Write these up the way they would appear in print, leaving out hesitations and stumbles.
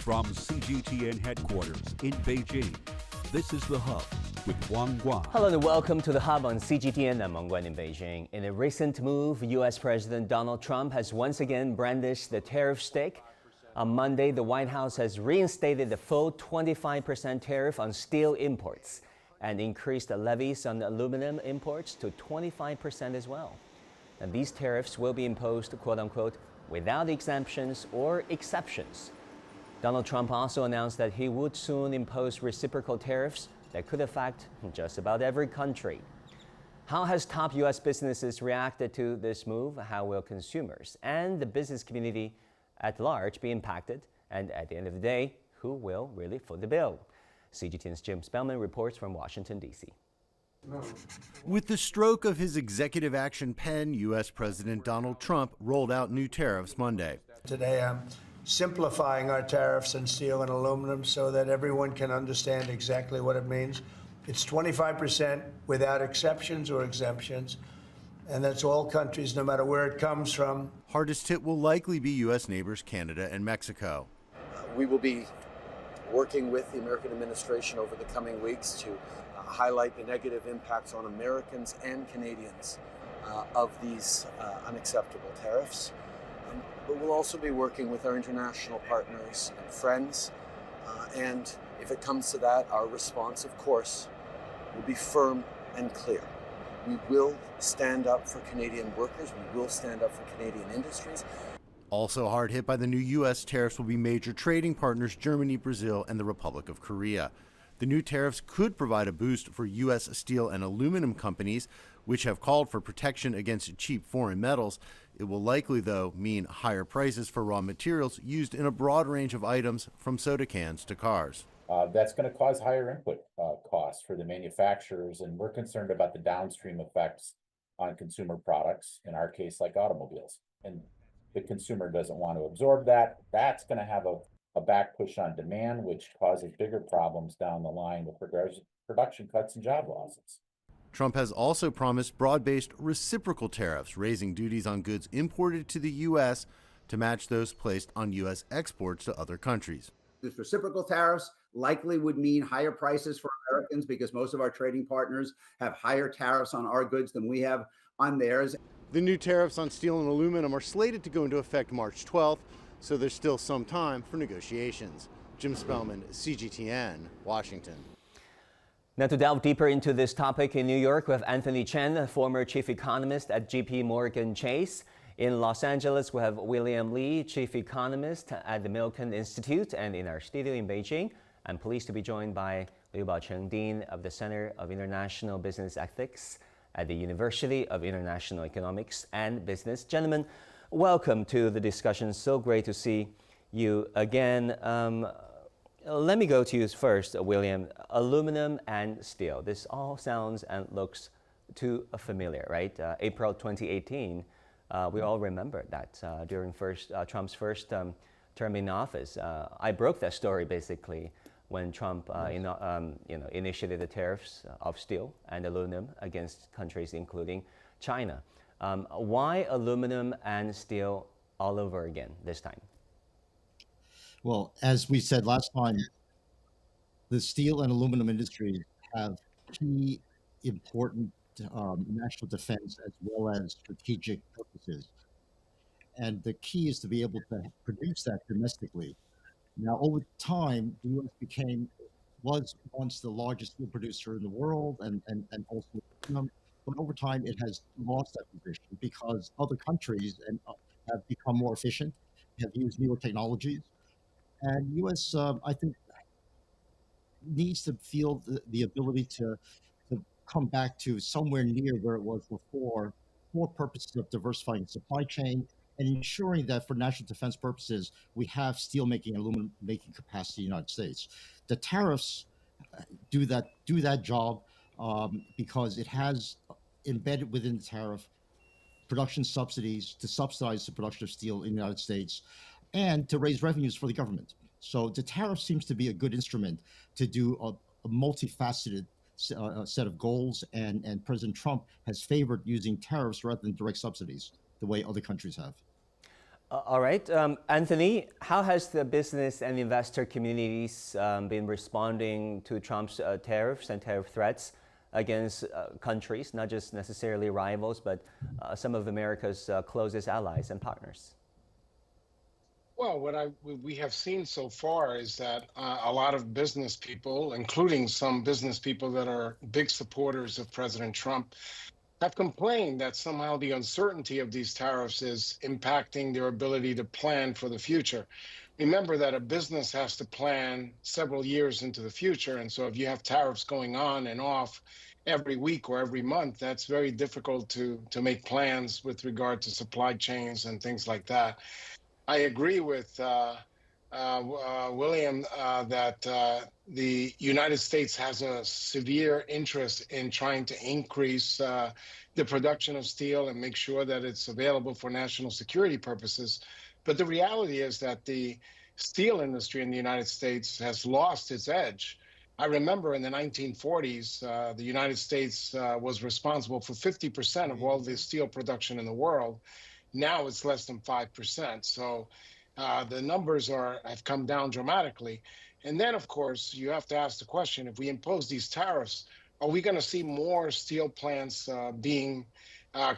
From CGTN headquarters in Beijing, this is The Hub with Wang Guan. Hello and welcome to The Hub on CGTN. I'm Wang Guan in Beijing. In a recent move, U.S. President Donald Trump has once again brandished the tariff stick. On Monday, the White House has reinstated the full 25% tariff on steel imports and increased the levies on aluminum imports to 25% as well. And these tariffs will be imposed, quote unquote, without exemptions or exceptions. Donald Trump also announced that he would soon impose reciprocal tariffs that could affect just about every country. How has top U.S. businesses reacted to this move? How will consumers and the business community at large be impacted? And at the end of the day, who will really foot the bill? CGTN's Jim Spellman reports from Washington, D.C. With the stroke of his executive action pen, U.S. President Donald Trump rolled out new tariffs Monday. Today, I'm simplifying our tariffs on steel and aluminum so that everyone can understand exactly what it means. It's 25% without exceptions or exemptions, and that's all countries, no matter where it comes from. Hardest hit will likely be U.S. neighbors Canada and Mexico. We will be working with the American administration over the coming weeks to highlight the negative impacts on Americans and Canadians of these unacceptable tariffs. But we'll also be working with our international partners and friends. And if it comes to that, our response, of course, will be firm and clear. We will stand up for Canadian workers. We will stand up for Canadian industries. Also hard hit by the new U.S. tariffs will be major trading partners Germany, Brazil, and the Republic of Korea. The new tariffs could provide a boost for U.S. steel and aluminum companies, which have called for protection against cheap foreign metals. It will likely, though, mean higher prices for raw materials used in a broad range of items from soda cans to cars. That's going to cause higher input costs for the manufacturers, and we're concerned about the downstream effects on consumer products, in our case, like automobiles. And the consumer doesn't want to absorb that. That's going to have a back push on demand, which causes bigger problems down the line with regards to production cuts and job losses. Trump has also promised broad-based reciprocal tariffs, raising duties on goods imported to the U.S. to match those placed on U.S. exports to other countries. These reciprocal tariffs likely would mean higher prices for Americans because most of our trading partners have higher tariffs on our goods than we have on theirs. The new tariffs on steel and aluminum are slated to go into effect March 12th, so there's still some time for negotiations. Jim Spellman, CGTN, Washington. Now to delve deeper into this topic in New York, we have Anthony Chen, former chief economist at J.P. Morgan Chase. In Los Angeles, we have William Li, chief economist at the Milken Institute. And in our studio in Beijing, I'm pleased to be joined by Liu Baocheng, Dean of the Center of International Business Ethics at the University of International Economics and Business. Gentlemen, welcome to the discussion. So great to see you again. Let me go to you first, William. Aluminum and steel. This all sounds and looks too familiar, right? April 2018, we all remember that during Trump's first term in office. I broke that story basically when Trump initiated the tariffs of steel and aluminum against countries including China. Why aluminum and steel all over again this time? Well, as we said last time, the steel and aluminum industries have key important national defense as well as strategic purposes. And the key is to be able to produce that domestically. Now, over time, the U.S. was once the largest steel producer in the world and also aluminum. But over time, it has lost that position because other countries have become more efficient, have used newer technologies. And U.S., I think, needs to feel the ability to come back to somewhere near where it was before for purposes of diversifying the supply chain and ensuring that for national defense purposes, we have steel making and aluminum making capacity in the United States. The tariffs do that job because it has embedded within the tariff production subsidies to subsidize the production of steel in the United States and to raise revenues for the government. So the tariff seems to be a good instrument to do a multifaceted set of goals, and President Trump has favored using tariffs rather than direct subsidies, the way other countries have. All right. Anthony, how has the business and investor communities been responding to Trump's tariffs and tariff threats against countries, not just necessarily rivals, but some of America's closest allies and partners? Well, what we have seen so far is that a lot of business people, including some business people that are big supporters of President Trump, have complained that somehow the uncertainty of these tariffs is impacting their ability to plan for the future. Remember that a business has to plan several years into the future. And so if you have tariffs going on and off every week or every month, that's very difficult to make plans with regard to supply chains and things like that. I agree with William that the United States has a severe interest in trying to increase the production of steel and make sure that it's available for national security purposes. But the reality is that the steel industry in the United States has lost its edge. I remember in the 1940s, the United States was responsible for 50% of all the steel production in the world. Now it's less than 5%. So the numbers have come down dramatically. And then, of course, you have to ask the question, if we impose these tariffs, are we going to see more steel plants being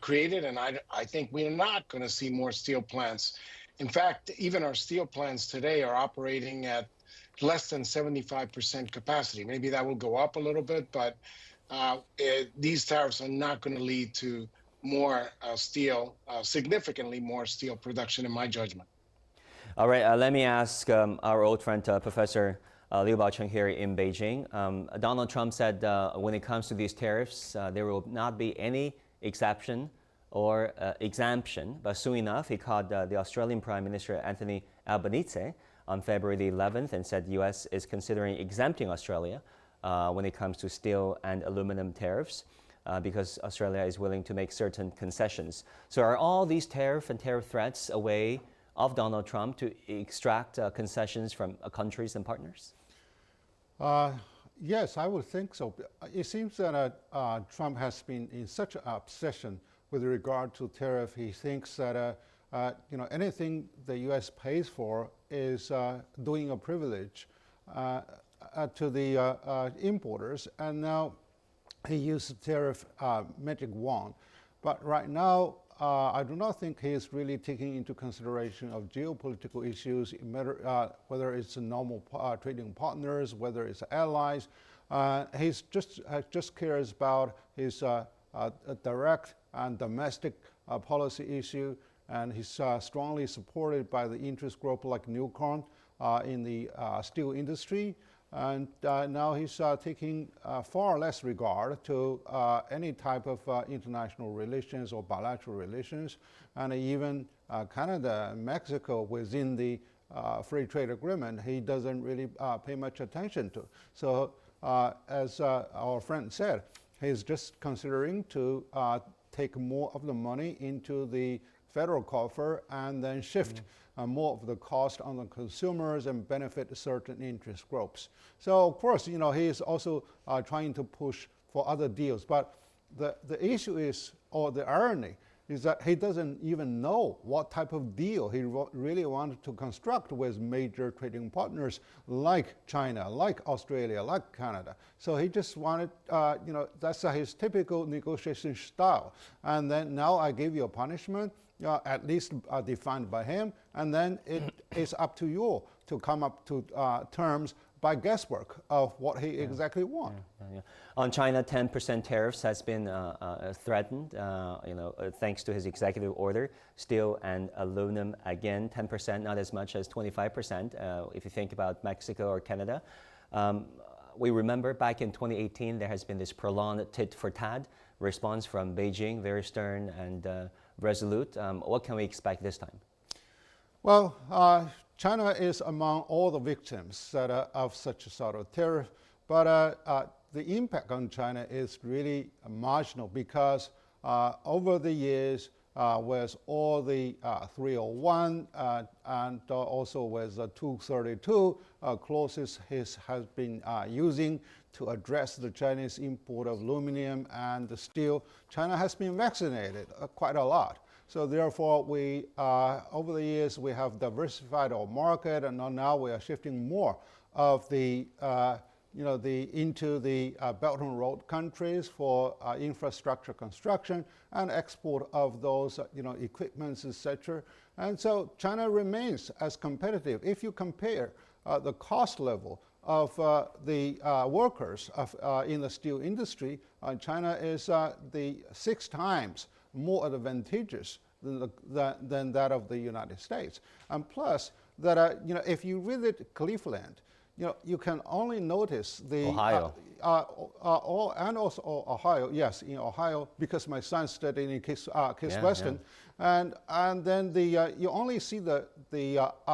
created? And I think we're not going to see more steel plants. In fact, even our steel plants today are operating at less than 75% capacity. Maybe that will go up a little bit, but these tariffs are not going to lead to more steel, significantly more steel production, in my judgment. All right, let me ask our old friend, Professor Liu Baocheng here in Beijing. Donald Trump said when it comes to these tariffs, there will not be any exception or exemption. But soon enough, he called the Australian Prime Minister Anthony Albanese on February the 11th and said the U.S. is considering exempting Australia when it comes to steel and aluminum tariffs. Because Australia is willing to make certain concessions. So are all these tariff and tariff threats a way of Donald Trump to extract concessions from countries and partners? Yes, I would think so. It seems that Trump has been in such an obsession with regard to tariff. He thinks that anything the U.S. pays for is doing a privilege to the importers, and now he used the tariff magic wand. But right now, I do not think he is really taking into consideration of geopolitical issues, whether it's normal trading partners, whether it's allies. He's just cares about his direct and domestic policy issue, and he's strongly supported by the interest group like Milken in the steel industry. And now he's taking far less regard to any type of international relations or bilateral relations, and even Canada and Mexico within the free trade agreement, he doesn't really pay much attention to. So as our friend said, he's just considering to take more of the money into the federal coffer and then shift more of the cost on the consumers and benefit certain interest groups. So of course, he is also trying to push for other deals. But the issue is, or the irony, is that he doesn't even know what type of deal he really wanted to construct with major trading partners like China, like Australia, like Canada. So he just wanted, that's his typical negotiation style. And then now I give you a punishment, at least defined by him, and then it is up to you to come up to terms by guesswork of what he exactly wants. On China, 10% tariffs has been threatened, thanks to his executive order. Steel and aluminum, again, 10%, not as much as 25%, if you think about Mexico or Canada. We remember back in 2018, there has been this prolonged tit-for-tat response from Beijing, very stern and resolute. What can we expect this time? Well, China is among all the victims of such a sort of tariff, but the impact on China is really marginal because over the years, with all the 301 and also with the 232 clauses he has been using to address the Chinese import of aluminum and steel, China has been vaccinated quite a lot. So therefore, we over the years we have diversified our market, and now we are shifting more of the into the Belt and Road countries for infrastructure construction and export of those equipments, etc. And so China remains as competitive. If you compare the cost level of the workers in the steel industry, China is the 6 times more advantageous than that of the United States. And plus, that if you visit Cleveland, you can only notice the Ohio. And also Ohio, yes, in Ohio, because my son studied in Case Western, and then you only see the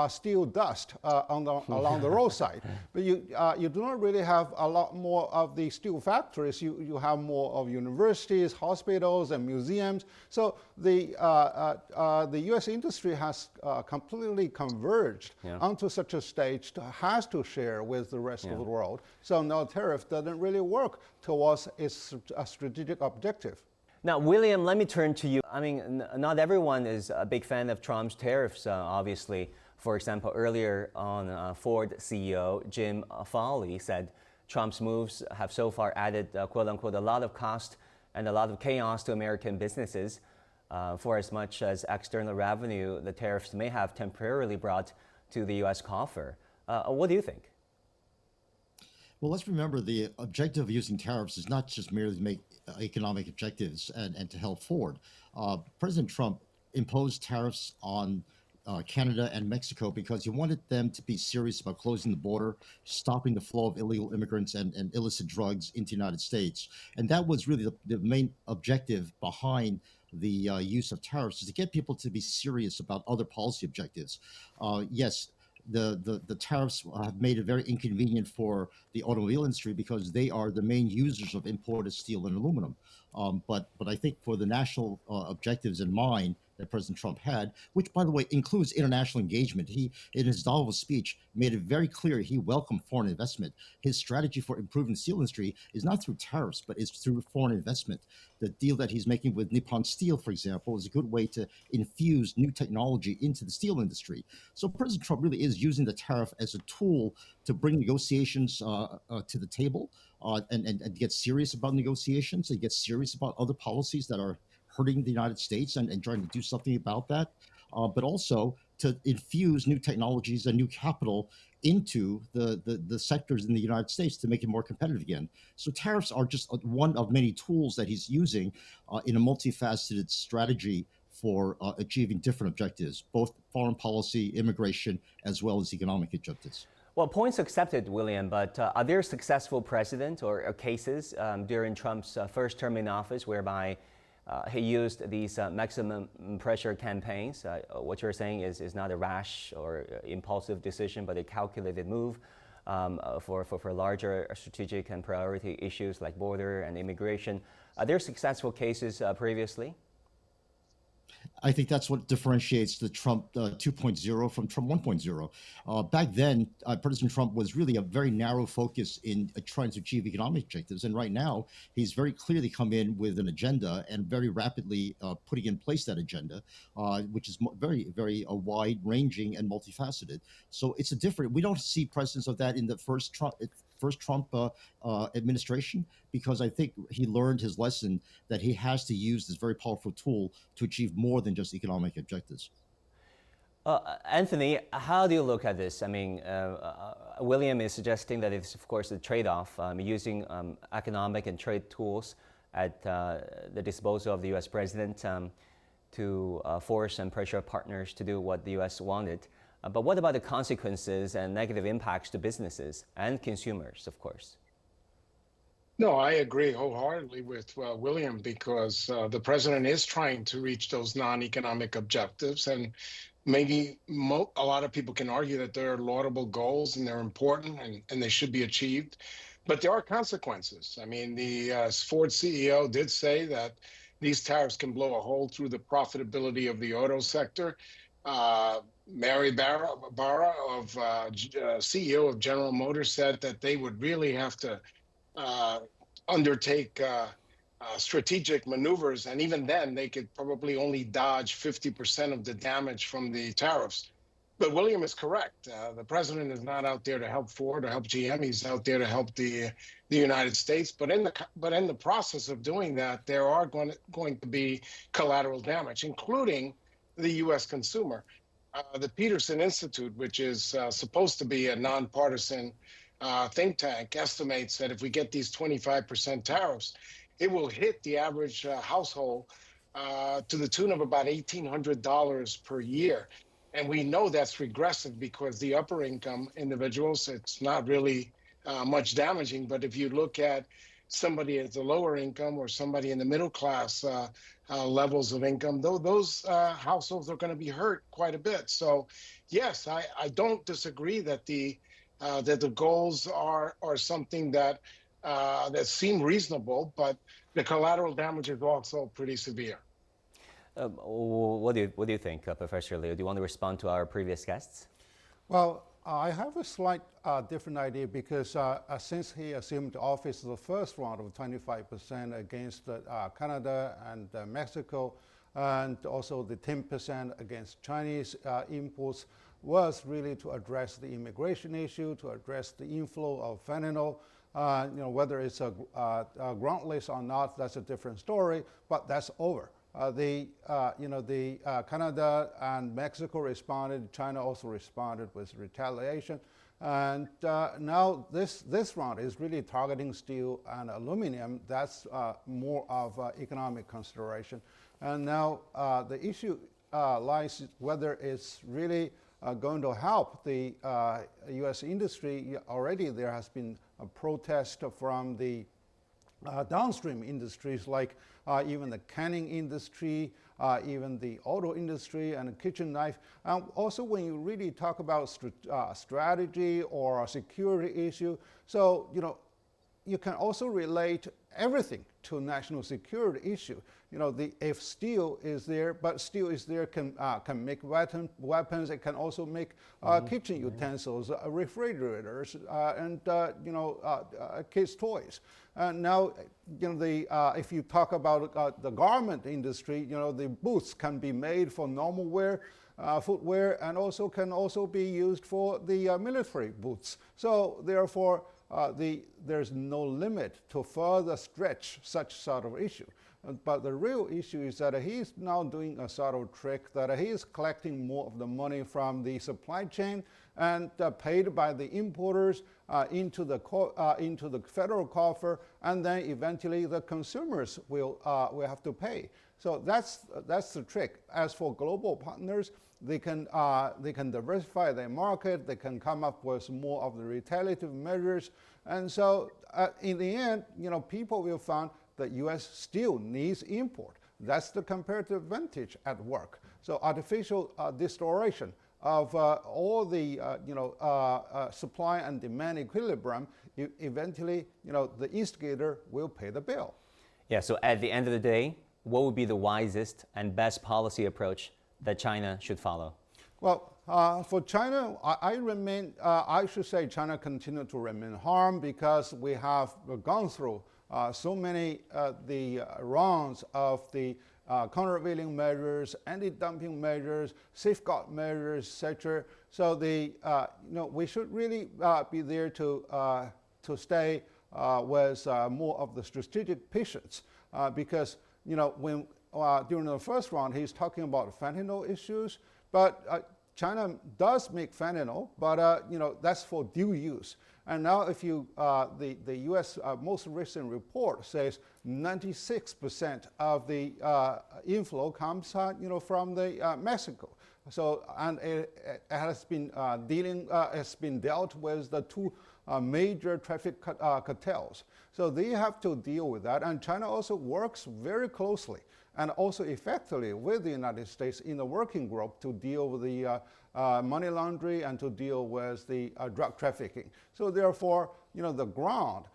steel dust along the roadside, but you do not really have a lot more of the steel factories. You have more of universities, hospitals, and museums. So the U.S. industry has completely converged onto such a stage has to share with the rest of the world. So no tariff doesn't really work towards its strategic objective. Now, William, let me turn to you. I mean, not everyone is a big fan of Trump's tariffs, obviously. For example, earlier on, Ford CEO Jim Farley said Trump's moves have so far added, quote unquote, a lot of cost and a lot of chaos to American businesses. For as much as external revenue the tariffs may have temporarily brought to the U.S. coffer. What do you think? Well, let's remember the objective of using tariffs is not just merely to make economic objectives and to help Ford. President Trump imposed tariffs on Canada and Mexico because he wanted them to be serious about closing the border, stopping the flow of illegal immigrants and illicit drugs into the United States. And that was really the main objective behind the use of tariffs, is to get people to be serious about other policy objectives. Yes, the tariffs have made it very inconvenient for the automobile industry because they are the main users of imported steel and aluminum. But I think for the national objectives in mind that President Trump had, which, by the way, includes international engagement, he, in his Davos speech, made it very clear he welcomed foreign investment. His strategy for improving the steel industry is not through tariffs, but it's through foreign investment. The deal that he's making with Nippon Steel, for example, is a good way to infuse new technology into the steel industry. So President Trump really is using the tariff as a tool to bring negotiations to the table and get serious about negotiations, and get serious about other policies that are hurting the United States and trying to do something about that, but also to infuse new technologies and new capital into the sectors in the United States to make it more competitive again. So tariffs are just one of many tools that he's using in a multifaceted strategy for achieving different objectives, both foreign policy, immigration, as well as economic objectives. Well, points accepted, William, but are there successful precedents or cases during Trump's first term in office whereby he used these maximum pressure campaigns? What you're saying is not a rash or impulsive decision, but a calculated move for larger strategic and priority issues like border and immigration. Are there successful cases previously? I think that's what differentiates the Trump 2.0 from Trump 1.0. Back then, President Trump was really a very narrow focus in trying to achieve economic objectives. And right now, he's very clearly come in with an agenda and very rapidly putting in place that agenda, which is very, very wide-ranging and multifaceted. So it's a different, we don't see precedents of that in the first Trump administration, because I think he learned his lesson that he has to use this very powerful tool to achieve more than just economic objectives. Anthony, how do you look at this? I mean, William is suggesting that it's, of course, a trade-off, using economic and trade tools at the disposal of the U.S. president to force and pressure partners to do what the U.S. wanted. But what about the consequences and negative impacts to businesses and consumers, of course? No, I agree wholeheartedly with William, because the president is trying to reach those non-economic objectives. And maybe a lot of people can argue that they're laudable goals and they're important and they should be achieved. But there are consequences. I mean, the Ford CEO did say that these tariffs can blow a hole through the profitability of the auto sector. Mary Barra, CEO of General Motors, said that they would really have to undertake strategic maneuvers, and even then, they could probably only dodge 50% of the damage from the tariffs. But William is correct. The president is not out there to help Ford or help GM. He's out there to help the United States. But in the process of doing that, there are going to be collateral damage, including the U.S. consumer. The Milken Institute, which is supposed to be a nonpartisan think tank, estimates that if we get these 25% tariffs, it will hit the average household to the tune of about $1,800 per year. And we know that's regressive because the upper income individuals, it's not really much damaging. But if you look at somebody at the lower income or somebody in the middle class levels of income, those households are going to be hurt quite a bit. So, yes, I don't disagree that the goals are something that seem reasonable, but the collateral damage is also pretty severe. What do you think, Professor Liu? Do you want to respond to our previous guests? Well, I have a slight different idea because since he assumed office, the first round of 25% against Canada and Mexico, and also the 10% against Chinese imports, was really to address the immigration issue, to address the inflow of fentanyl. Whether it's a groundless or not, that's a different story, but that's over. Canada and Mexico responded. China also responded with retaliation, and now this round is really targeting steel and aluminum. That's more of economic consideration, and now the issue lies whether it's really going to help the U.S. industry. Already there has been a protest from the downstream industries like even the canning industry, even the auto industry and the kitchen knife. Also, when you really talk about strategy or a security issue, so you can also relate everything to national security issue. If steel is there, but steel is there can make weapons. It can also make kitchen utensils, refrigerators, and kids' toys. And now, if you talk about the garment industry, the boots can be made for normal wear, footwear, and also can be used for the military boots. So therefore, there's no limit to further stretch such sort of issue. But the real issue is that he's now doing a sort of trick that he is collecting more of the money from the supply chain and paid by the importers into the federal coffer, and then eventually the consumers will have to pay. So that's the trick. As for global partners, they can diversify their market. They can come up with more of the retaliative measures, and so in the end, people will find that U.S. still needs import. That's the comparative advantage at work. So artificial distortion of all the supply and demand equilibrium, eventually, the instigator will pay the bill. Yeah. So at the end of the day, what would be the wisest and best policy approach that China should follow? Well, for China, I should say China continue to remain harmed because we have gone through so many the rounds of the countervailing measures, anti-dumping measures, safeguard measures, etc. So we should really be there to stay with more of the strategic patience because when during the first round he's talking about fentanyl issues, but China does make fentanyl, but that's for dual use. And now, if you the U.S. Most recent report says 96% of the inflow comes from the Mexico. So and it has been dealt with the two major traffic cartels. So they have to deal with that, and China also works very closely and also effectively with the United States in the working group to deal with the money laundering and to deal with the drug trafficking. So therefore, the ground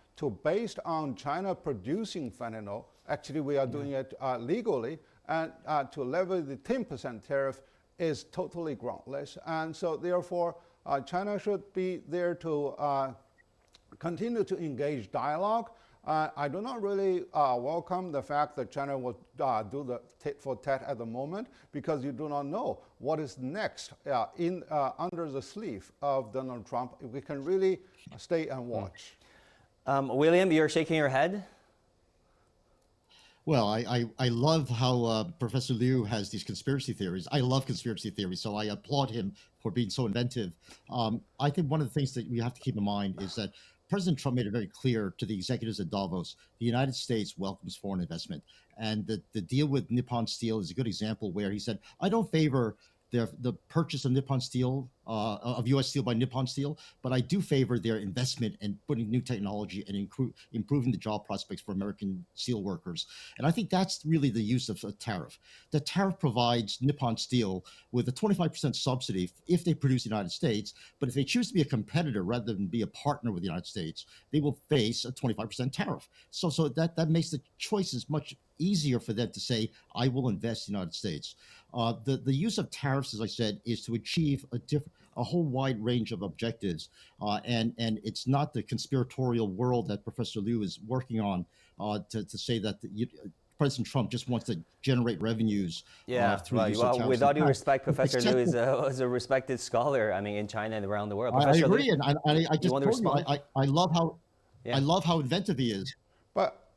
based on China producing fentanyl, actually we are doing it legally, and to level the 10% tariff is totally groundless. And so therefore, China should be there to continue to engage dialogue I do not really welcome the fact that China will do the tit for tat at the moment, because you do not know what is next under the sleeve of Donald Trump. We can really stay and watch. William, you're shaking your head. Well, I love how Professor Liu has these conspiracy theories. I love conspiracy theories, so I applaud him for being so inventive. I think one of the things that we have to keep in mind is that President Trump made it very clear to the executives at Davos, the United States welcomes foreign investment. And the deal with Nippon Steel is a good example where he said, I don't favor the purchase of Nippon Steel, of U.S. Steel by Nippon Steel, but I do favor their investment in putting new technology and improving the job prospects for American steel workers. And I think that's really the use of a tariff. The tariff provides Nippon Steel with a 25% subsidy if they produce in the United States, but if they choose to be a competitor rather than be a partner with the United States, they will face a 25% tariff. So that makes the choices much easier for them to say, I will invest in the United States. The use of tariffs, as I said, is to achieve a whole wide range of objectives, and it's not the conspiratorial world that Professor Liu is working on to say that President Trump just wants to generate revenues through the use of tariffs. With all due respect, Professor Liu is a respected scholar. I mean, in China and around the world. I agree, Liu, and I just told you, I love how inventive he is. But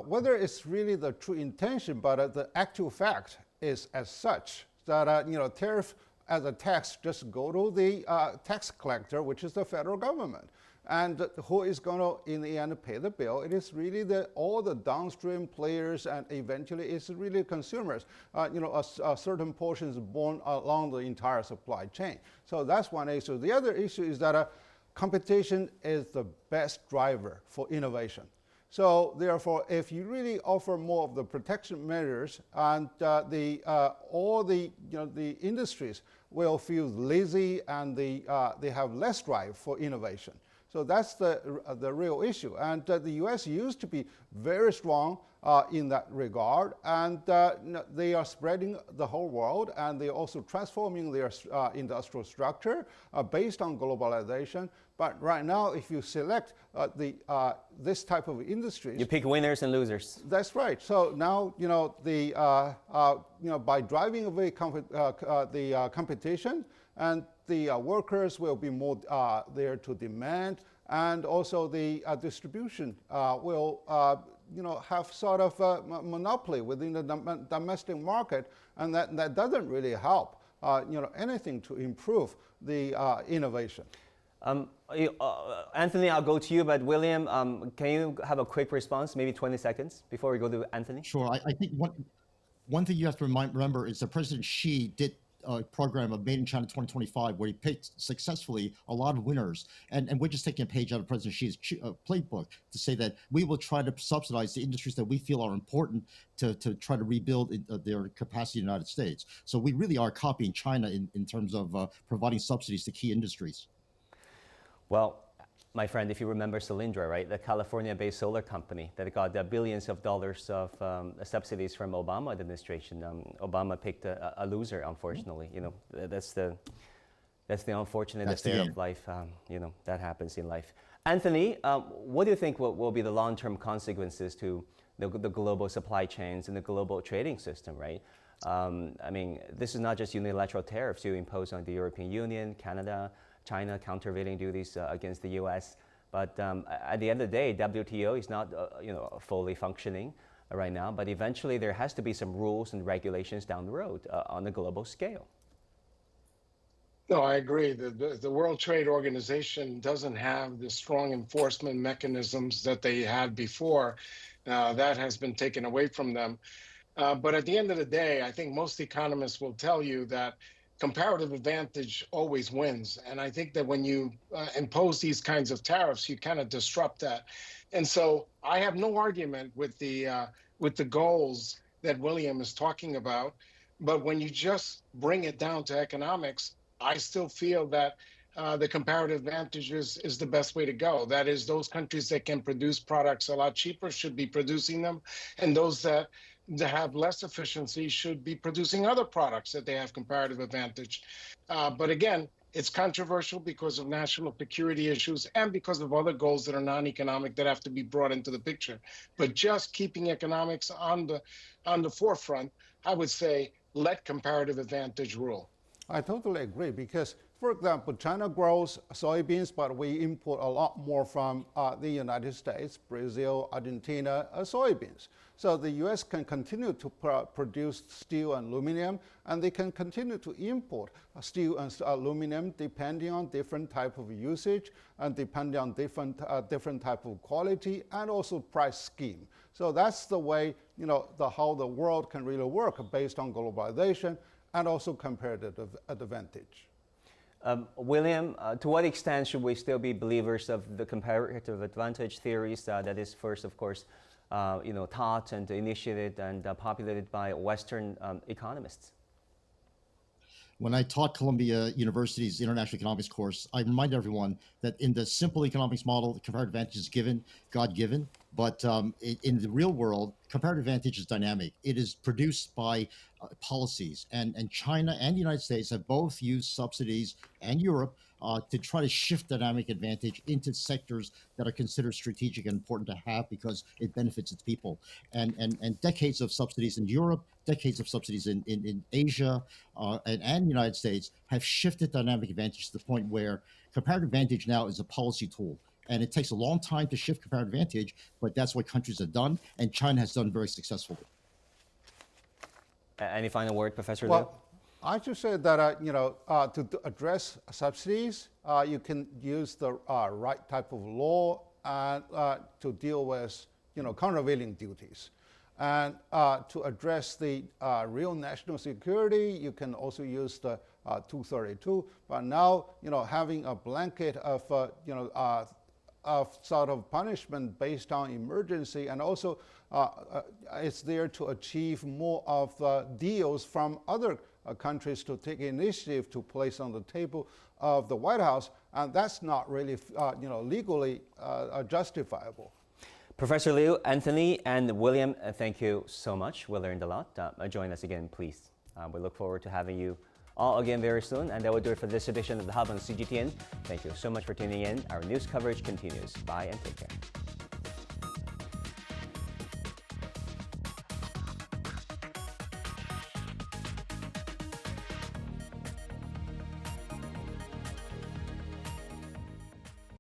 whether it's really the true intention, but the actual fact is as such that tariff as a tax just go to the tax collector, which is the federal government. And who is going to, in the end, pay the bill? It is really all the downstream players, and eventually it's really consumers. A certain portion is borne along the entire supply chain. So that's one issue. The other issue is that competition is the best driver for innovation. So therefore, if you really offer more of the protection measures, and all the industries will feel lazy, and they have less drive for innovation. So that's the real issue. And the U.S. used to be very strong in that regard, and they are spreading the whole world, and they're also transforming their industrial structure based on globalization. But right now, if you select this type of industries, you pick winners and losers. That's right. So now by driving away the competition, and the workers will be more there to demand, and also the distribution will have sort of a monopoly within the domestic market, and that doesn't really help anything to improve the innovation. Anthony, I'll go to you, but William, can you have a quick response, maybe 20 seconds before we go to Anthony? Sure. I think one thing you have to remember is that President Xi did a program of Made in China 2025, where he picked successfully a lot of winners. And we're just taking a page out of President Xi's playbook to say that we will try to subsidize the industries that we feel are important to try to rebuild their capacity in the United States. So we really are copying China in terms of providing subsidies to key industries. Well, my friend, if you remember Solyndra, right, the California-based solar company that got billions of dollars of subsidies from Obama administration, Obama picked a loser, unfortunately. That's the unfortunate state of life. That happens in life. Anthony, what do you think will be the long-term consequences to the global supply chains and the global trading system, right? I mean, this is not just unilateral tariffs you impose on the European Union, Canada, China countervailing duties against the U.S. But at the end of the day, WTO is not fully functioning right now. But eventually, there has to be some rules and regulations down the road on a global scale. No, I agree. The World Trade Organization doesn't have the strong enforcement mechanisms that they had before. That has been taken away from them. But at the end of the day, I think most economists will tell you that comparative advantage always wins. And I think that when you impose these kinds of tariffs, you kind of disrupt that. And so I have no argument with the goals that William is talking about. But when you just bring it down to economics, I still feel that the comparative advantage is the best way to go. That is, those countries that can produce products a lot cheaper should be producing them, and those that have less efficiency should be producing other products that they have comparative advantage. But again, It's controversial because of national security issues and because of other goals that are non-economic that have to be brought into the picture. But just keeping economics on the forefront, I would say let comparative advantage rule. I totally agree because, for example, China grows soybeans, but we import a lot more from the United States, Brazil, Argentina, soybeans. So the U.S. can continue to produce steel and aluminum, and they can continue to import steel and aluminum depending on different type of usage and depending on different type of quality and also price scheme. So that's the way, how the world can really work based on globalization and also comparative advantage. William, to what extent should we still be believers of the comparative advantage theories that is first, of course, taught and initiated and populated by Western economists? When I taught Columbia University's International Economics course, I reminded everyone that in the simple economics model, the comparative advantage is given, God-given. But in the real world, comparative advantage is dynamic. It is produced by policies. And China and the United States have both used subsidies, and Europe, to try to shift dynamic advantage into sectors that are considered strategic and important to have because it benefits its people. And decades of subsidies in Europe, decades of subsidies in Asia and the United States have shifted dynamic advantage to the point where comparative advantage now is a policy tool. And it takes a long time to shift comparative advantage, but that's what countries have done, and China has done very successfully. Any final word, Professor Liu? Well, I should say that to address subsidies, you can use the right type of law and to deal with countervailing duties. And to address the real national security, you can also use the 232. But now, having a blanket of sort of punishment based on emergency, and also it's there to achieve more of deals from other countries to take initiative to place on the table of the White House, and that's not really legally justifiable. Professor Liu, Anthony, and William, thank you so much. We learned a lot. Join us again, please. We look forward to having you all again very soon. And that will do it for this edition of The Hub on CGTN. Thank you so much for tuning in. Our news coverage continues. Bye and take care.